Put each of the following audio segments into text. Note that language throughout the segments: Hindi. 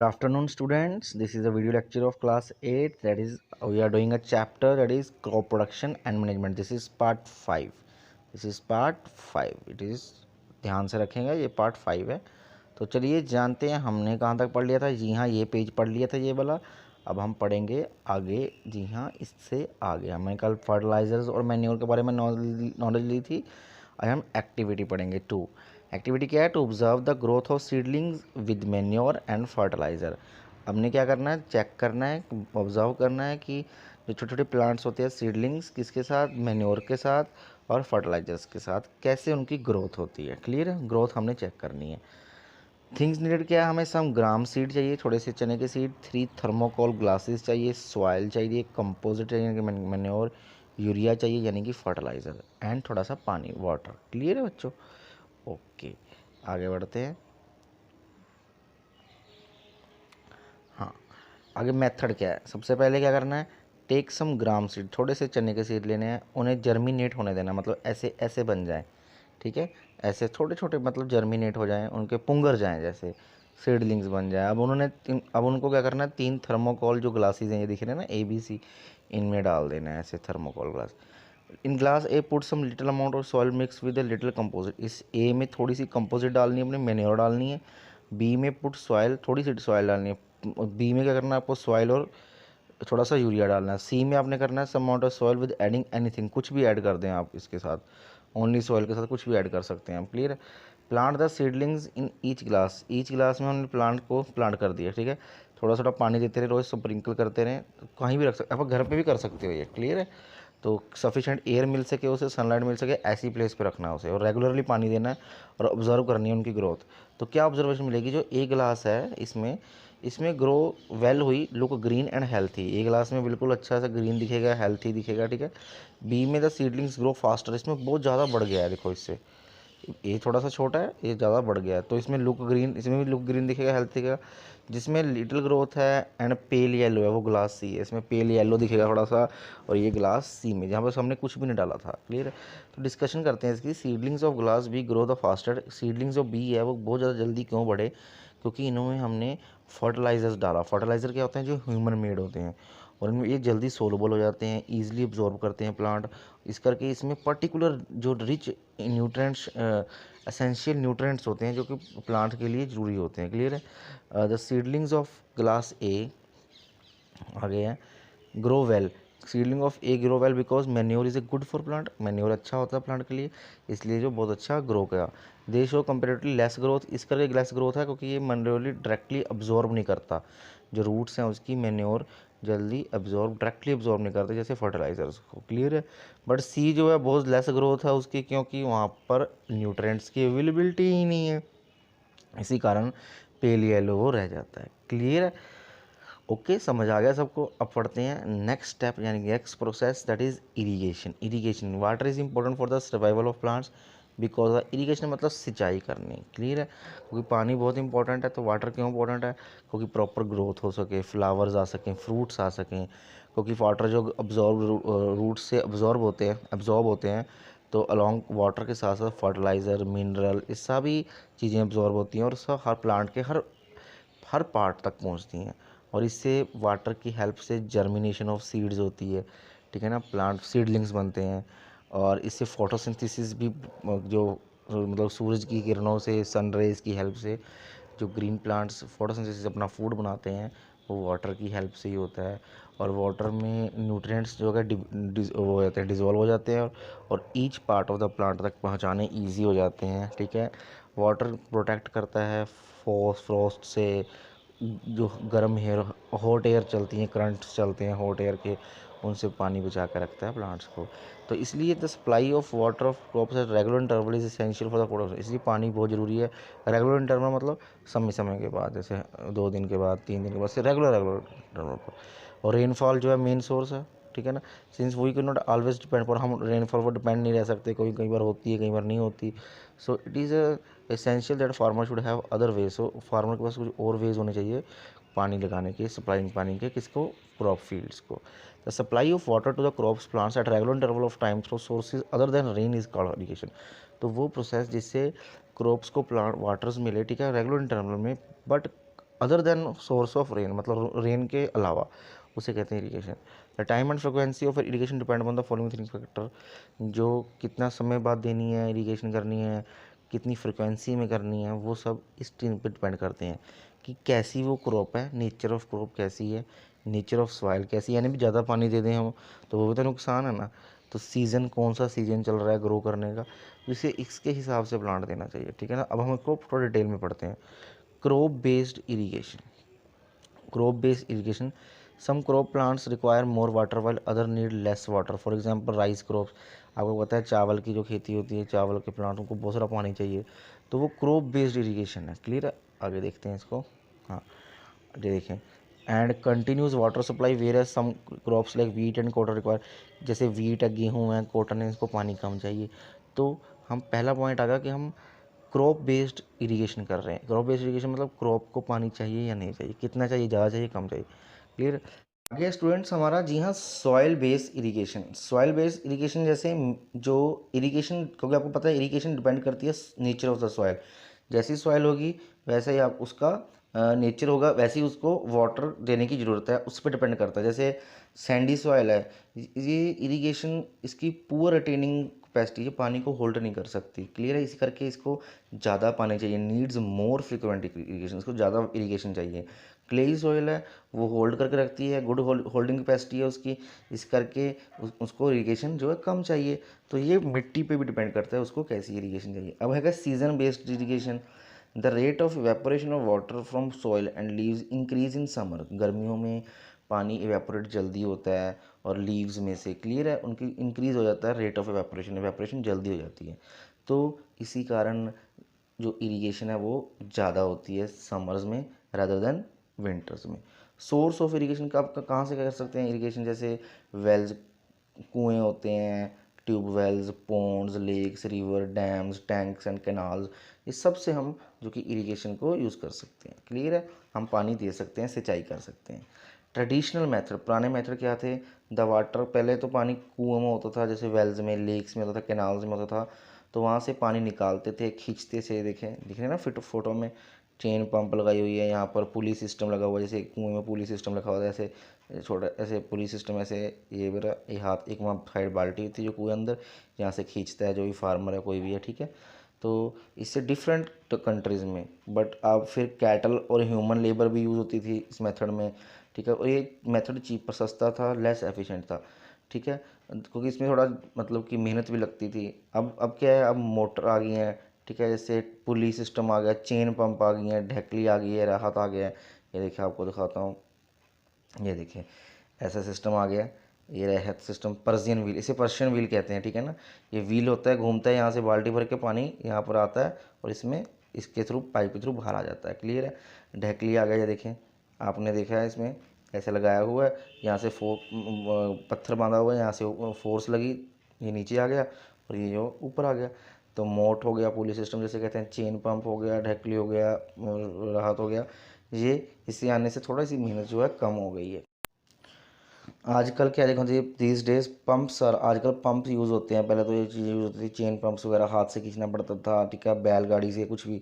Good afternoon, students. This is a video lecture of class 8. That is, we are doing a chapter that is crop production and management. This is part 5. This is part 5. It is, ध्यान से रखेंगे, ये part 5 है. तो चलिए जानते हैं हमने कहाँ तक पढ़ लिया था. जी हाँ, ये पेज पढ़ लिया था ये वाला. अब हम पढ़ेंगे आगे. जी हाँ, इससे आगे हमने कल फर्टिलाइजर्स और मैन्योर के बारे में नॉलेज ली थी. आज हम एक्टिविटी पढ़ेंगे 2. एक्टिविटी क्या है? To observe the growth of seedlings with manure and fertiliser. हमने क्या करना है? चेक करना है, ऑब्जर्व करना है कि जो छोटे छोटे प्लांट्स होते हैं सीडलिंग्स किसके साथ, मैन्योर के साथ और फर्टिलाइजर्स के साथ, कैसे उनकी ग्रोथ होती है. क्लियर है? ग्रोथ हमने चेक करनी है. थिंग्स नीडेड क्या है? हमें सम ग्राम सीड चाहिए, थोड़े से चने के सीड, 3 थर्मोकोल ग्लासेस चाहिए, सॉइल चाहिए, कंपोजिट चाहिए यानी कि मैन्योर, यूरिया चाहिए यानी कि फर्टिलाइज़र, एंड थोड़ा सा पानी, वाटर. क्लियर है बच्चों? ओके, आगे बढ़ते हैं. हाँ, आगे मेथड क्या है? सबसे पहले क्या करना है? टेक सम ग्राम सीड, थोड़े से चने के सीड लेने हैं, उन्हें जर्मिनेट होने देना, मतलब ऐसे ऐसे बन जाए. ठीक है, ऐसे छोटे छोटे मतलब जर्मिनेट हो जाएं, उनके पुंगर जाएं, जैसे सीडलिंग्स बन जाए. अब उनको क्या करना है? 3 थर्मोकोल जो ग्लासेस हैं, ये दिख रहे हैं ना, ABC, इनमें डाल देना है ऐसे thermocol glass. In glass a put some little amount of soil mix with a little composite. इस ए में थोड़ी सी कंपोजिट डालनी है, अपने मैन्योर डालनी है. बी में पुट सॉइल, थोड़ी सी सॉइल डालनी है. बी में क्या करना है आपको? सॉइल और थोड़ा सा यूरिया डालना है. सी में आपने करना है some amount of soil with adding anything, कुछ भी ऐड कर दें आप इसके साथ, ओनली सॉइल के साथ कुछ भी ऐड कर सकते हैं आप. क्लियर है? Plant the seedlings in each glass में हमने प्लांट को प्लांट कर दिया. ठीक है, थोड़ा थोड़ा पानी देते रहे, रोज़ स्प्रिंकल करते रहें. तो कहीं भी रख सकते, आप घर पे भी कर सकते हो ये. क्लियर है? तो सफिशेंट एयर मिल सके उसे, सनलाइट मिल सके, ऐसी प्लेस पे रखना है उसे, और रेगुलरली पानी देना है और ऑब्जर्व करनी है उनकी ग्रोथ. तो क्या ऑब्जर्वेशन मिलेगी? जो ए ग्लास है इसमें इसमें ग्रो वेल हुई, look green and healthy. A glass में बिल्कुल अच्छा सा ग्रीन दिखेगा, हेल्थी दिखेगा. ठीक है. बी में द सीडलिंग्स ग्रो फास्टर, इसमें बहुत ज़्यादा बढ़ गया है, देखो इससे. ये थोड़ा सा छोटा है, ये ज़्यादा बढ़ गया है, तो इसमें लुक ग्रीन, इसमें भी लुक ग्रीन दिखेगा, हेल्थ दिखेगा. जिसमें लिटिल ग्रोथ है एंड पेल येलो है, वो ग्लास सी है, इसमें पेल येलो दिखेगा थोड़ा सा. और ये ग्लास सी में, जहाँ पर हमने कुछ भी नहीं डाला था. क्लियर है? तो डिस्कशन करते हैं इसकी. Seedlings of glass B grow the faster. Seedlings of B है वो बहुत ज़्यादा जल्दी क्यों बढ़े? क्योंकि इनमें हमने फर्टिलाइजर्स डाला. फर्टिलाइज़र क्या होते हैं? जो ह्यूमन मेड होते हैं, और इनमें ये जल्दी सोलबल हो जाते हैं, ईजिली अब्जॉर्ब करते हैं प्लांट. इस करके इसमें पर्टिकुलर जो रिच न्यूट्रेंट्स, एसेंशियल न्यूट्रेंट्स होते हैं जो कि प्लांट के लिए ज़रूरी होते हैं. क्लियर है? द सीडलिंग्स ऑफ ग्लास ए आगे है grow well. Seedling of A grow well because manure is a good for plant. Manure अच्छा होता है प्लांट के लिए, इसलिए जो बहुत अच्छा ग्रो किया. दे शो कंपेरेटिवली लेस ग्रोथ. इस करके लेस ग्रोथ है क्योंकि ये मैन्योरली डायरेक्टली अब्जॉर्ब नहीं करता. जो रूट्स हैं उसकी मैन्योर जल्दी डायरेक्टली अब्जॉर्ब नहीं करते जैसे फर्टिलाइजर्स को. क्लियर है? बट सी जो है बहुत लेस ग्रोथ है उसकी, क्योंकि वहाँ पर न्यूट्रेंट्स की अवेलेबिलिटी ही नहीं है. इसी कारण पेल येलो वो रह जाता है. क्लियर है? ओके, समझ आ गया सबको? अब पढ़ते हैं नेक्स्ट स्टेप, यानी next process, that is irrigation. Irrigation, water is important for the survival of plants because irrigation मतलब सिंचाई करनी. क्लियर है? क्योंकि पानी बहुत इंपॉर्टेंट है. तो वाटर क्यों इंपॉर्टेंट है? क्योंकि प्रॉपर ग्रोथ हो सके, फ्लावर्स आ सकें, फ्रूट्स आ सकें. क्योंकि वाटर जो रूट से अब्जॉर्ब होते हैं, तो अलॉन्ग वाटर के साथ साथ फर्टिलाइज़र, मिनरल, ये सभी चीज़ें अब्जॉर्ब होती हैं और सब हर प्लांट के हर हर पार्ट तक पहुंचती हैं. और इससे वाटर की हेल्प से जर्मिनेशन ऑफ सीड्स होती है. ठीक है ना? प्लांट सीडलिंग्स बनते हैं. और इससे फोटोसिंथेसिस भी, जो मतलब सूरज की किरणों से, सन रेज की हेल्प से जो ग्रीन प्लांट्स फोटोसिंथेसिस अपना फूड बनाते हैं, वो वाटर की हेल्प से ही होता है. और वाटर में न्यूट्रिएंट्स जो है वो हो जाते हैं, डिज़ोल्व हो जाते हैं, और each part of the plant तक पहुंचाने ईजी हो जाते हैं. ठीक है? वाटर प्रोटेक्ट करता है फ्रॉस्ट से. जो गर्म हेयर हॉट एयर चलती हैं, करंट्स चलते हैं हॉट एयर के, उनसे पानी बचा कर रखता है प्लांट्स को. तो इसलिए the supply of water of crops eight regular interval is essential for the production. इसलिए पानी बहुत ज़रूरी है. रेगुलर इंटरवल मतलब समय समय के बाद, जैसे 2 दिन के बाद, 3 दिन के बाद से रेगुलर इंटरवल पर. और रेनफॉल जो है मेन सोर्स है. ठीक है ना? Since we can not always depend, पर हम रेनफॉल पर डिपेंड नहीं रह सकते. कोई कई बार होती है, कई बार नहीं होती. So it is essential that farmer should have other ways. So farmer के पास कुछ और वेज होने चाहिए पानी लगाने के, सप्लाइंग पानी के, किसको? क्रॉप फील्ड्स को. The supply of water to the crops plants at regular interval of time through sources other than rain is called irrigation. तो वो प्रोसेस जिससे क्रॉप्स को प्लांट वाटर्स मिले, ठीक है, रेगुलर इंटरवल में, but other than source of rain, मतलब रेन के अलावा, उसे कहते हैं irrigation. The time and frequency of irrigation depend on the following three factor, जो कितना समय बाद देनी है इरीगेशन करनी है, कितनी फ्रिक्वेंसी में करनी है, वो सब इस चीज़ पर डिपेंड करते हैं कि कैसी वो क्रॉप है, नेचर ऑफ क्रॉप कैसी है, नेचर ऑफ सॉइल कैसी है। यानी भी ज़्यादा पानी दे दें हम तो वो भी तो नुकसान है ना। तो सीज़न, कौन सा सीज़न चल रहा है ग्रो करने का, तो इसे इसके हिसाब से प्लांट देना चाहिए, ठीक है ना। अब हम इसको थोड़ा डिटेल में पढ़ते हैं। Crop based irrigation, crop based irrigation, some crop plants require more water while other need less water, for example rice crops। आपको पता है चावल की जो खेती होती है, चावल के प्लांटों को बहुत सारा पानी चाहिए, तो वो क्रॉप बेस्ड इरीगेशन है। क्लियर है, आगे देखते हैं इसको। हाँ, ये देखें, and continuous water supply whereas some crops like wheat and cotton require, जैसे वीट है, गेहूँ है, कॉटन है, इसको पानी कम चाहिए। तो हम पहला पॉइंट आ गया कि हम क्रॉप बेस्ड इरीगेशन कर रहे हैं। क्रॉप बेस्ड इरीगेशन मतलब क्रॉप को पानी चाहिए या नहीं चाहिए, कितना चाहिए, ज़्यादा चाहिए, कम चाहिए। क्लियर। आगे स्टूडेंट्स हमारा, जी हाँ, soil based irrigation. Soil based irrigation जैसे जो इरीगेशन, क्योंकि आपको पता है इरीगेशन डिपेंड करती है नेचर ऑफ द सॉइल। जैसी सॉइल होगी वैसा ही आप उसका नेचर होगा, वैसे ही उसको वाटर देने की ज़रूरत है, उस पर डिपेंड करता है। जैसे सैंडी सॉइल है, ये इरीगेशन, इसकी पुअर रिटेनिंग कैपेसिटी, ये पानी को होल्ड नहीं कर सकती। क्लियर है, इसी करके इसको ज़्यादा पानी चाहिए, नीड्स मोर फ्रिक्वेंट इरीगेशन, इसको ज़्यादा इरीगेशन चाहिए। क्लेई सॉइल है, वो होल्ड करके रखती है, गुड होल्डिंग कैपेसिटी है उसकी, इस करके उसको इरीगेशन जो है कम चाहिए। तो ये मिट्टी पे भी डिपेंड करता है उसको कैसी इरीगेशन चाहिए। अब है season based irrigation. The rate of evaporation of water from soil and leaves increase in summer, गर्मियों में पानी इवेपोरेट जल्दी होता है और लीव्स में से, क्लियर है, उनकी इंक्रीज हो जाता है रेट ऑफ इवेपोरेशन, इवेपोरेशन जल्दी हो जाती है। तो इसी कारण जो इरीगेशन है वो ज़्यादा होती है समर्स में रादर देन विंटर्स में। सोर्स ऑफ इरीगेशन का आप कहाँ से कर सकते हैं इरीगेशन, जैसे वेल्स, कुएँ होते हैं, tube wells, ponds, lakes, river, dams, tanks and canals, इस सब से हम जो कि इरीगेशन को यूज़ कर सकते हैं। क्लियर है, हम पानी दे सकते हैं, सिंचाई कर सकते हैं। ट्रेडिशनल मेथड, पुराने मेथड क्या थे, द वाटर, पहले तो पानी कुओं में होता था, जैसे वेल्स में, लेक्स में होता था, कैनाल्स में होता था, तो वहाँ से पानी निकालते थे, खींचते से, देखें दिख रहे हैं ना फिट फोटो में, चेन पंप लगाई हुई है, यहाँ पर पुली सिस्टम लगा हुआ है, जैसे कुएं में पुली सिस्टम लगा हुआ है, ऐसे छोटा ऐसे पुली सिस्टम, ऐसे ये मेरा ये हाथ, एक वहाँ साइड बाल्टी होती है जो कुएं अंदर, यहाँ से खींचता है जो भी फार्मर है, कोई भी है, ठीक है। तो इससे डिफरेंट कंट्रीज़ में, बट अब फिर कैटल और ह्यूमन लेबर भी यूज़ होती थी इस मेथड में, ठीक है। और ये मेथड चीपर, सस्ता था, लेस एफिशिएंट था, ठीक है, क्योंकि इसमें थोड़ा मतलब कि मेहनत भी लगती थी। अब क्या है, अब मोटर आ गई हैं, ठीक है, जैसे पुली सिस्टम आ गया, चेन पंप आ गई है, ढकली आ गई है, राहत आ गया है। ये देखिए आपको दिखाता हूँ, ये देखिए ऐसा सिस्टम आ गया, ये राहत सिस्टम, पर्शियन व्हील, इसे पर्शियन व्हील कहते हैं, ठीक है ना। ये व्हील होता है, घूमता है, यहाँ से बाल्टी भर के पानी यहाँ पर आता है और इसमें इसके थ्रू, पाइप के थ्रू बाहर आ जाता है। क्लियर है, ढकली आ गया, ये देखें, आपने देखा है, इसमें ऐसे लगाया हुआ है, यहाँ से पत्थर बांधा हुआ है, यहाँ से फोर्स लगी, ये नीचे आ गया और ये जो ऊपर आ गया। तो मोट हो गया, पुली सिस्टम जैसे कहते हैं, चेन पंप हो गया, ढकली हो गया, राहत हो गया। ये इससे आने से थोड़ा सी मेहनत जो है कम हो गई है। आजकल क्या देखो, दीज डेज पंप्स, और आजकल पंप यूज़ होते हैं, पहले तो ये चीज़ यूज़ होती थी, चेन पंप्स वगैरह हाथ से खींचना पड़ता था, ठीक है, बैलगाड़ी से कुछ भी।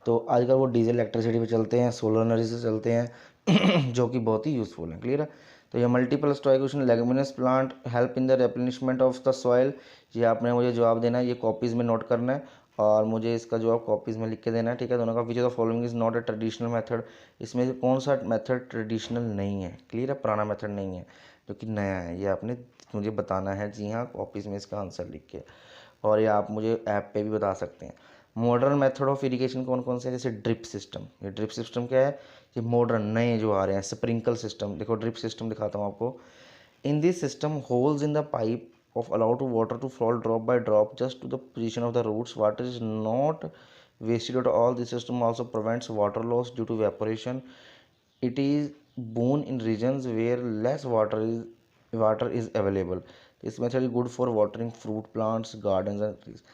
तो आजकल वो डीजल इलेक्ट्रिसिटी पे चलते हैं, सोलर एनर्जी से चलते हैं जो कि बहुत ही यूज़फुल है। क्लियर है। तो ये मल्टीपल स्टॉइकेशन leguminous plant help in the replenishment of the soil, ये आपने मुझे जवाब देना है, ये कॉपीज़ में नोट करना है और मुझे इसका जवाब कॉपीज़ में लिख के देना है, ठीक है। दोनों का, which of the following is not a traditional method, इसमें से कौन सा मेथड ट्रेडिशनल नहीं है, क्लियर है, पुराना मेथड नहीं है, जो कि नया है, ये आपने मुझे बताना है, जी हाँ, कॉपीज़ में इसका आंसर लिख के। और ये आप मुझे ऐप पे भी बता सकते हैं। मॉडर्न मेथड ऑफ इरिगेशन कौन कौन से हैं, जैसे ड्रिप सिस्टम, ये ड्रिप सिस्टम क्या है, ये मॉडर्न नए जो आ रहे हैं। स्प्रिंकल सिस्टम, देखो ड्रिप सिस्टम दिखाता हूँ आपको। In this system holes in the pipe of allow to water to fall drop by drop just to the position of the roots. Water is not wasted at all. This system also prevents water loss due to evaporation. It is boon in regions where less water is available. This method is good for watering fruit plants, gardens and trees.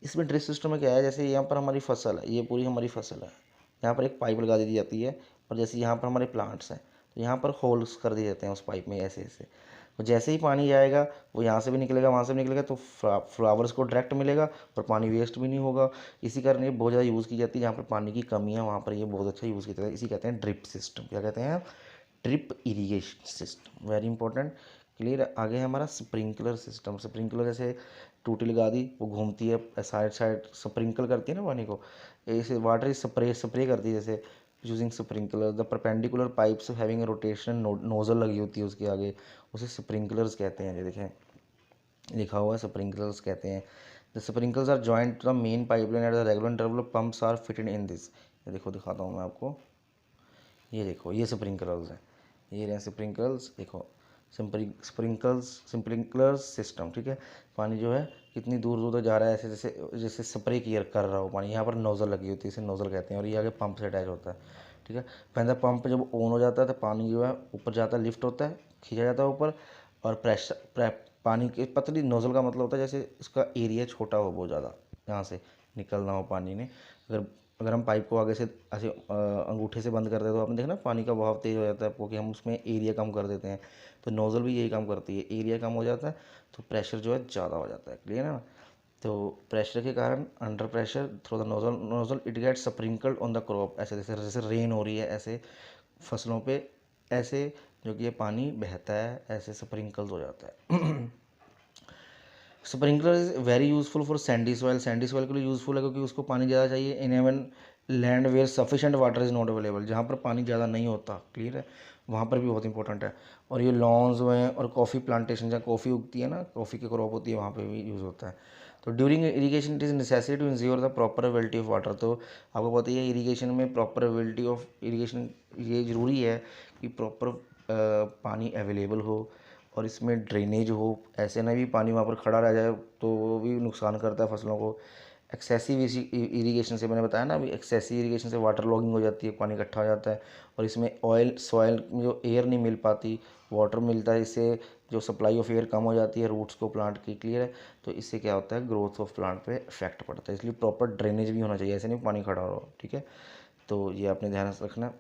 इसमें ड्रिप सिस्टम में क्या है, जैसे यहाँ पर हमारी फसल है, ये पूरी हमारी फसल है, यहाँ पर एक पाइप लगा दी जाती है और जैसे यहाँ पर हमारे प्लांट्स हैं तो यहाँ पर होल्स कर दिए जाते हैं उस पाइप में, ऐसे ऐसे। तो जैसे ही पानी जाएगा वो यहाँ से भी निकलेगा, वहाँ से भी निकलेगा, तो फ्लावर्स को डायरेक्ट मिलेगा और पानी वेस्ट भी नहीं होगा। इसी कारण ये बहुत ज़्यादा यूज़ की जाती है। जहाँ पर पानी की कमी है वहाँ पर ये बहुत अच्छा यूज़ किया जाता है। इसी कहते हैं ड्रिप सिस्टम। क्या कहते हैं? Drip irrigation system, very important. Clear. आगे है हमारा स्प्रिंकलर सिस्टम। स्प्रिंकलर जैसे टूटी लगा दी, वो घूमती है साइड साइड, स्प्रिंकल करती है ना पानी को, ऐसे वाटर स्प्रे स्प्रे करती है जैसे, using sprinkler. The perpendicular pipes having rotation nozzle लगी होती है उसके आगे, उसे स्प्रिंकलर्स कहते हैं। ये देखें लिखा हुआ है, स्प्रिंकलर्स कहते हैं। The sprinklers are joint to the main pipeline at the regular interval, pumps are fitted in this. ये देखो दिखाता हूँ मैं आपको, ये देखो ये स्प्रिंकलर्स हैं, ये रहे स्प्रिंकलर्स। देखो स्प्रिंकलर्स सिस्टम, ठीक है। पानी जो है कितनी दूर दूर तक जा रहा है, ऐसे जैसे जैसे स्प्रे किया कर रहा हो पानी। यहाँ पर नोजल लगी होती है, इसे नोजल कहते हैं, और ये आगे पंप से अटैच होता है, ठीक है। पहले पंप जब ऑन हो जाता है तो पानी जो है ऊपर जाता है, लिफ्ट होता है, खींचा जाता है ऊपर, और पानी की पतली नोजल का मतलब होता है जैसे इसका एरिया छोटा हो बहुत ज़्यादा, यहाँ से निकलना हो पानी ने। अगर अगर हम पाइप को आगे से ऐसे अंगूठे से बंद कर दें तो आपने देखा ना पानी का बहाव तेज़ हो जाता है, क्योंकि हम उसमें एरिया कम कर देते हैं। तो नोज़ल भी यही काम करती है, एरिया कम हो जाता है तो प्रेशर जो है ज़्यादा हो जाता है। क्लियर है ना? तो प्रेशर के कारण, under pressure through the nozzle nozzle it get sprinkled on the crop. ऐसे जैसे जैसे रेन हो रही है ऐसे फसलों पे, ऐसे जो कि ये पानी बहता है ऐसे स्प्रिंकल्स हो जाता है। Sprinkler is very useful for sandy soil. Sandy soil के लिए यूज़फुल है क्योंकि उसको पानी ज़्यादा चाहिए। In uneven land where sufficient water is not available, जहाँ पर पानी ज़्यादा नहीं होता, क्लियर है, वहाँ पर भी बहुत इंपॉर्टेंट है। और ये लॉन्स में और कॉफ़ी प्लांटेशन, जहाँ कॉफ़ी उगती है ना, कॉफ़ी की क्रॉप होती है, वहाँ पर भी यूज़ होता है। तो during irrigation it is necessary to ensure the proper availability of water. तो आपको पता ही है इरीगेशन में प्रॉपर अवेलेबिलिटी ऑफ इरीगेशन, ये ज़रूरी है कि प्रॉपर पानी अवेलेबल हो और इसमें ड्रेनेज हो। ऐसे ना भी पानी वहाँ पर खड़ा रह जाए तो वो भी नुकसान करता है फसलों को। एक्सेसिव इरीगेशन से, मैंने बताया ना अभी, एक्सेसिव इरीगेशन से वाटर लॉगिंग हो जाती है, पानी इकट्ठा हो जाता है, और इसमें ऑयल सॉइल में जो एयर नहीं मिल पाती, वाटर मिलता है, इससे जो सप्लाई ऑफ एयर कम हो जाती है रूट्स को प्लांट की। क्लियर है? तो इससे क्या होता है, ग्रोथ ऑफ प्लांट पे इफेक्ट पड़ता है। इसलिए प्रॉपर ड्रेनेज भी होना चाहिए, ऐसे नहीं पानी खड़ा हो, ठीक है। तो ये आपने ध्यान रखना।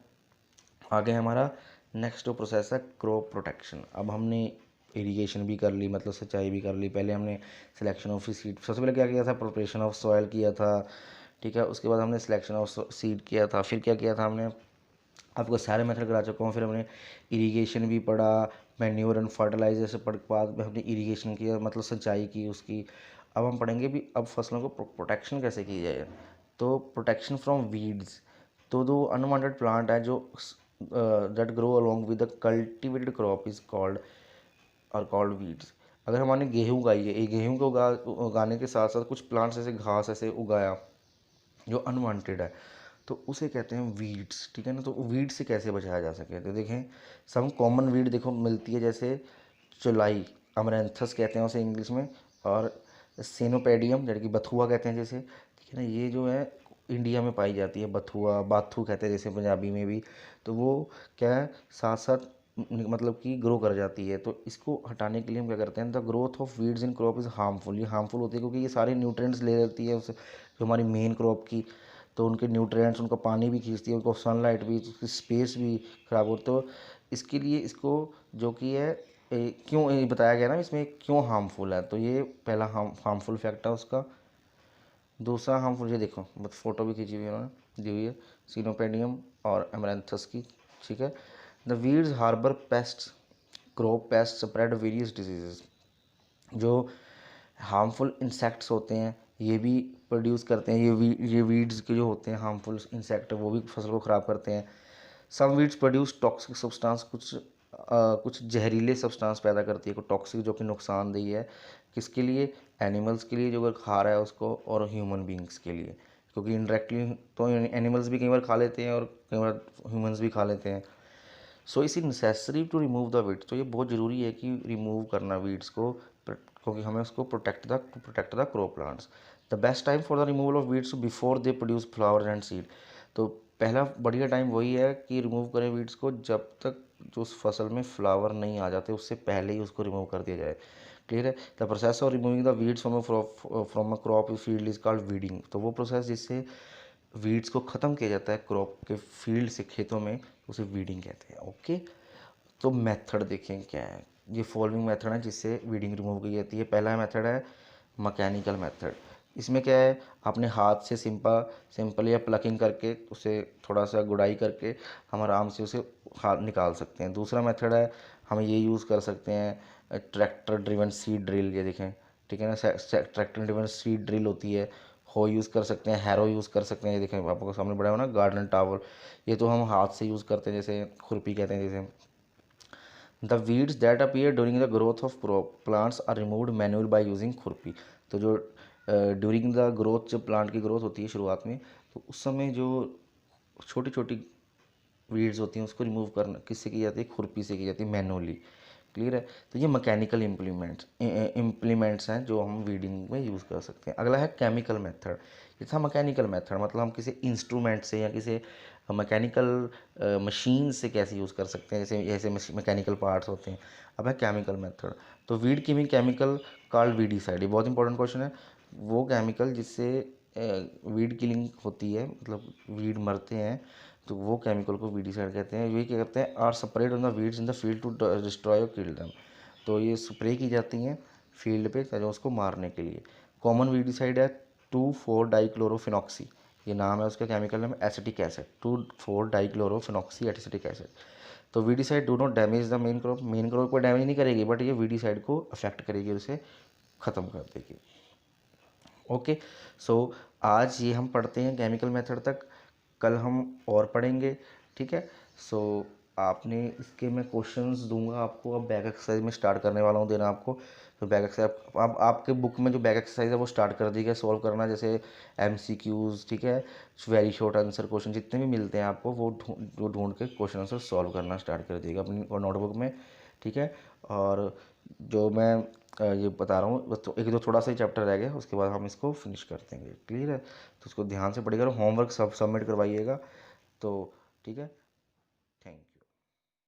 आगे हमारा नेक्स्ट जो प्रोसेस है क्रॉप प्रोटेक्शन। अब हमने इरिगेशन भी कर ली, मतलब सिंचाई भी कर ली, पहले हमने सिलेक्शन ऑफ सीड, सबसे पहले क्या किया था, प्रिपरेशन ऑफ सॉयल किया था, ठीक है। उसके बाद हमने सिलेक्शन ऑफ सीड किया था, फिर क्या किया था हमने, आपको सारे मेथड करा चुका हूँ। फिर हमने इरिगेशन भी पढ़ा, मैन्योर एंड फर्टिलाइजर से पढ़ के बाद में हमने इरिगेशन किया, मतलब सिंचाई की उसकी। अब हम पढ़ेंगे भी अब फसलों को प्रोटेक्शन कैसे की जाए। तो प्रोटेक्शन फ्रॉम वीड्स, तो दो अनवांटेड प्लांट है जो that grow along with the cultivated crop is called और कॉल्ड वीड्स। अगर हमारे गेहूँ उगाई है, ये गेहूँ को उगाने के साथ साथ कुछ प्लांट्स ऐसे घास ऐसे उगाया जो अनवांटेड है, तो उसे कहते हैं वीड्स, ठीक है ना। तो वीड से कैसे बचाया जा सके, तो देखें सब कॉमन वीड देखो मिलती है, जैसे चुलाई, अमरेंथस कहते हैं उसे इंग्लिश में, और सेनोपेडियम जो कि बथुआ कहते हैं जैसे, ठीक है ना। ये जो है इंडिया में पाई जाती है, बथुआ बाथू कहते हैं जैसे पंजाबी में भी। तो वो क्या है, साथ साथ मतलब कि ग्रो कर जाती है। तो इसको हटाने के लिए हम क्या करते हैं, the growth of weeds in crop is harmful. ये हार्मफुल होती है क्योंकि ये सारे न्यूट्रिएंट्स ले लेती है उसे, जो हमारी मेन क्रॉप की। तो उनके न्यूट्रिएंट्स, उनका पानी भी खींचती है, उनको सनलाइट भी, उसकी स्पेस भी खराब हो। तो इसके लिए इसको जो कि है क्यों ये बताया गया ना इसमें क्यों हार्मफुल है, तो ये पहला हार्मफुल फैक्ट है उसका। दूसरा हार्मफुल, ये देखो बस फोटो भी खींची हुई है उन्होंने, दी हुई है सीनोपेडियम और एमरेंथस की, ठीक है। The weeds harbour pest, crop pest spread various diseases. जो हार्मफुल इंसेक्ट्स होते हैं ये भी प्रोड्यूस करते हैं, ये वीड्स के जो होते हैं हार्मफुल इंसेक्ट, वो भी फसल को ख़राब करते हैं। सम वीड्स प्रोड्यूस टॉक्सिक सब्सटेंस, कुछ जहरीले सब्सटेंस पैदा करती है, कुछ टॉक्सिक जो कि नुकसानदेही है, किसके लिए, एनिमल्स के लिए जो अगर खा रहा है उसको, और ह्यूमन बींग्स के लिए, क्योंकि इनडायरेक्टली तो एनिमल्स भी कई बार खा लेते हैं और कई बार ह्यूमंस भी खा लेते हैं। So is necessary to remove the weeds. तो ये बहुत ज़रूरी है कि रिमूव करना वीड्स को, क्योंकि हमें उसको protect the crop plants. The best time for the removal of weeds before they produce flowers and seed. तो पहला बढ़िया टाइम वही है कि रिमूव करें वीड्स को जब तक जो उस फसल में फ्लावर नहीं आ जाते, उससे पहले ही उसको रिमूव कर दिया जाए। क्लियर है? The process of removing the weeds from a crop field is called weeding. तो वो प्रोसेस जिससे वीड्स को ख़त्म किया जाता है क्रॉप के फील्ड से, खेतों में, उसे वीडिंग कहते हैं। ओके, तो मेथड देखें क्या है। ये फॉलोइंग मेथड है जिससे वीडिंग रिमूव की जाती है। पहला मेथड है मैकेनिकल मेथड। इसमें क्या है, अपने हाथ से सिंपल या प्लकिंग करके उसे थोड़ा सा गुड़ाई करके हम आराम से उसे हाथ निकाल सकते हैं। दूसरा मेथड है, हम ये यूज़ कर सकते हैं ट्रैक्टर ड्रिवन सीड ड्रिल। ये देखें, ठीक है ना, ट्रैक्टर ड्रिवन सीड ड्रिल होती है। हो यूज़ कर सकते हैं, हैरो यूज़ कर सकते हैं। ये देखें आपको सामने बड़ा हो ना गार्डन टावर, ये तो हम हाथ से यूज़ करते हैं, जैसे खुरपी कहते हैं जैसे। The weeds that appear during the growth of plants are removed manual by using khurpi. तो जो ड्यूरिंग द ग्रोथ, जब प्लांट की ग्रोथ होती है शुरुआत में, तो उस समय जो छोटी छोटी वीड्स होती हैं उसको रिमूव करना किससे की जाती है, खुरपी से की जाती है, मैनुअली। क्लियर है। तो ये मैकेनिकल इम्प्लीमेंट्स हैं जो हम वीडिंग में यूज़ कर सकते हैं। अगला है केमिकल मेथड। ये था मैकेनिकल मेथड, मतलब हम किसी इंस्ट्रूमेंट से या किसी मैकेनिकल मशीन से कैसे यूज़ कर सकते हैं, जैसे मैकेनिकल पार्ट्स होते हैं। अब है केमिकल मेथड। तो weed killing chemical called weedicide, ये बहुत इंपॉर्टेंट क्वेश्चन है। वो केमिकल जिससे वीड किलिंग होती है, मतलब वीड मरते हैं, तो वो केमिकल को वीडीसाइड कहते हैं। ये क्या करते हैं, are spread on the weeds in the field to destroy और किल देम। तो ये स्प्रे की जाती हैं फील्ड पे ताकि उसको मारने के लिए। कॉमन वीडीसाइड है 2,4 डाइक्लोरोफिनॉक्सी, ये नाम है उसका, chemical name acetic acid, 2,4 dichlorophenoxy acetic acid. तो weedicide do not damage the main crop को डैमेज नहीं करेगी, बट ये वीडीसाइड को अफेक्ट करेगी, उसे ख़त्म कर देगी। ओके, सो आज ये हम पढ़ते हैं केमिकल मेथड तक, कल हम और पढ़ेंगे। ठीक है। सो आपने इसके मैं क्वेश्चंस दूंगा आपको, अब बैक एक्सरसाइज में स्टार्ट करने वाला हूँ देना आपको। तो बैक एक्सरसाइज अब आपके बुक में जो बैक एक्सरसाइज है वो स्टार्ट कर दी गया सॉल्व करना, जैसे MCQs, ठीक है, वेरी शॉर्ट आंसर क्वेश्चन जितने भी मिलते हैं आपको वो ढूंढ के क्वेश्चन आंसर सॉल्व करना स्टार्ट कर दीजिएगा अपनी नोटबुक में। ठीक है। और जो मैं ये बता रहा हूँ, बस तो एक दो थोड़ा सा ही चैप्टर रह गया, उसके बाद हम इसको फिनिश कर देंगे। क्लियर है। तो उसको ध्यान से पढ़िएगा, होमवर्क सब सबमिट करवाइएगा। तो ठीक है।